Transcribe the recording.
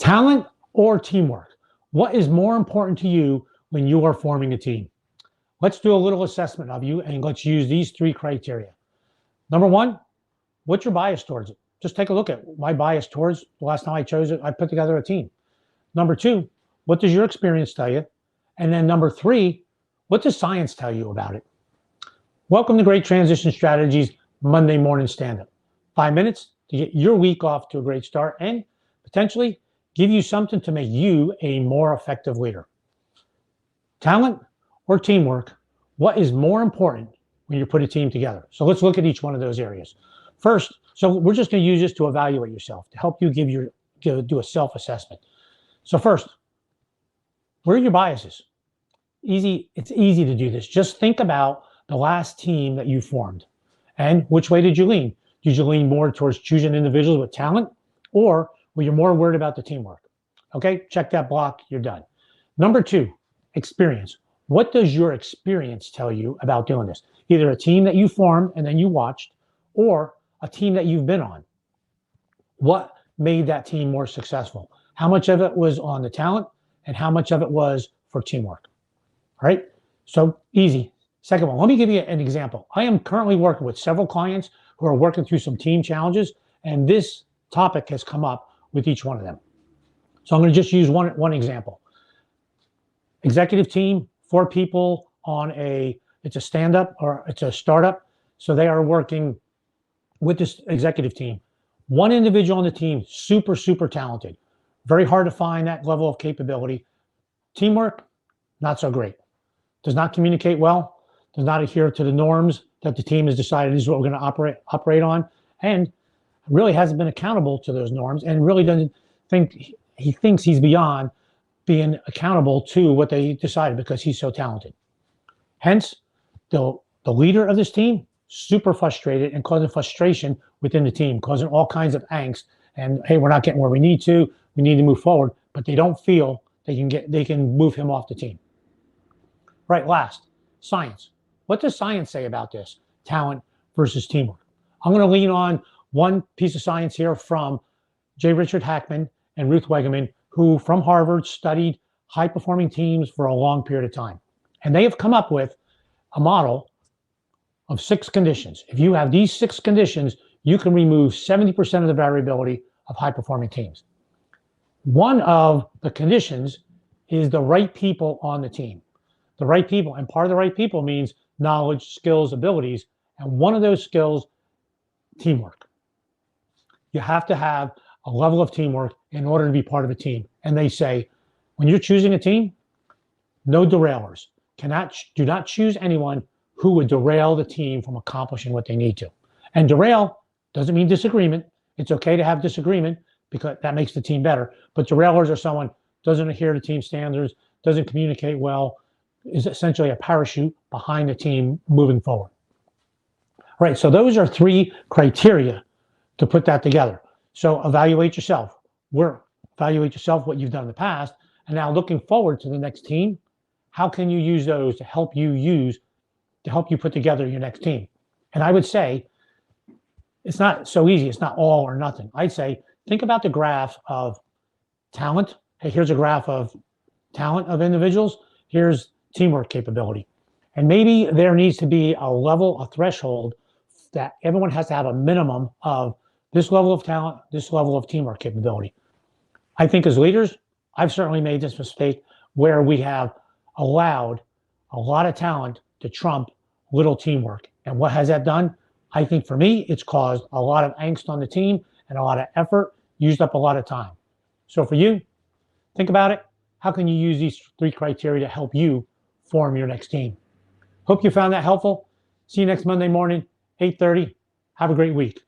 Talent or teamwork? What is more important to you when you are forming a team? Let's do a little assessment of you and let's use these three criteria. Number one, what's your bias towards it? Just take a look at my bias towards the last time I chose it, I put together a team. Number two, what does your experience tell you? And then number three, what does science tell you about it? Welcome to Great Transition Strategies Monday Morning Standup. 5 minutes to get your week off to a great start and potentially give you something to make you a more effective leader. Talent or teamwork, what is more important when you put a team together? So let's look at each one of those areas. First, so we're just going to use this to evaluate yourself, to help you do a self-assessment. So first, where are your biases? It's easy to do this. Just think about the last team that you formed and which way did you lean? Did you lean more towards choosing individuals with talent, or were you more worried about the teamwork? Okay, check that block, you're done. Number two, experience. What does your experience tell you about doing this? Either a team that you formed and then you watched, or a team that you've been on. What made that team more successful? How much of it was on the talent and how much of it was for teamwork? All right, so easy. Second one, let me give you an example. I am currently working with several clients who are working through some team challenges, and this topic has come up with each one of them. So I'm going to just use one example. Executive team, 4 people on it's a stand-up or it's a startup. So they are working with this executive team. One individual on the team, super, super talented. Very hard to find that level of capability. Teamwork, not so great. Does not communicate well, does not adhere to the norms that the team has decided is what we're going to operate on, and really hasn't been accountable to those norms, and really doesn't think, he thinks he's beyond being accountable to what they decided because he's so talented. Hence, the leader of this team, super frustrated and causing frustration within the team, causing all kinds of angst. And hey, we're not getting where we need to move forward, but they don't feel they can move him off the team. Right, last, science. What does science say about this? Talent versus teamwork. I'm going to lean on one piece of science here from J. Richard Hackman and Ruth Wageman, who from Harvard studied high-performing teams for a long period of time. And they have come up with a model of 6 conditions. If you have these 6 conditions, you can remove 70% of the variability of high-performing teams. One of the conditions is the right people on the team. The right people, and part of the right people means knowledge, skills, abilities, and one of those skills, teamwork. You have to have a level of teamwork in order to be part of a team. And they say, when you're choosing a team, no derailers. Do not choose anyone who would derail the team from accomplishing what they need to. And derail doesn't mean disagreement. It's okay to have disagreement because that makes the team better. But derailers are someone who doesn't adhere to team standards, doesn't communicate well, is essentially a parachute behind the team moving forward. Right, so those are 3 criteria to put that together. So evaluate yourself. Evaluate yourself, what you've done in the past, and now looking forward to the next team, how can you use those to help you put together your next team? And I would say, it's not so easy. It's not all or nothing. I'd say, think about the graph of talent. Hey, here's a graph of talent of individuals. Here's teamwork capability. And maybe there needs to be a threshold that everyone has to have a minimum of this level of talent, this level of teamwork capability. I think as leaders, I've certainly made this mistake where we have allowed a lot of talent to trump little teamwork. And what has that done? I think for me, it's caused a lot of angst on the team and a lot of effort, used up a lot of time. So for you, think about it. How can you use these 3 criteria to help you form your next team? Hope you found that helpful. See you next Monday morning, 8:30. Have a great week.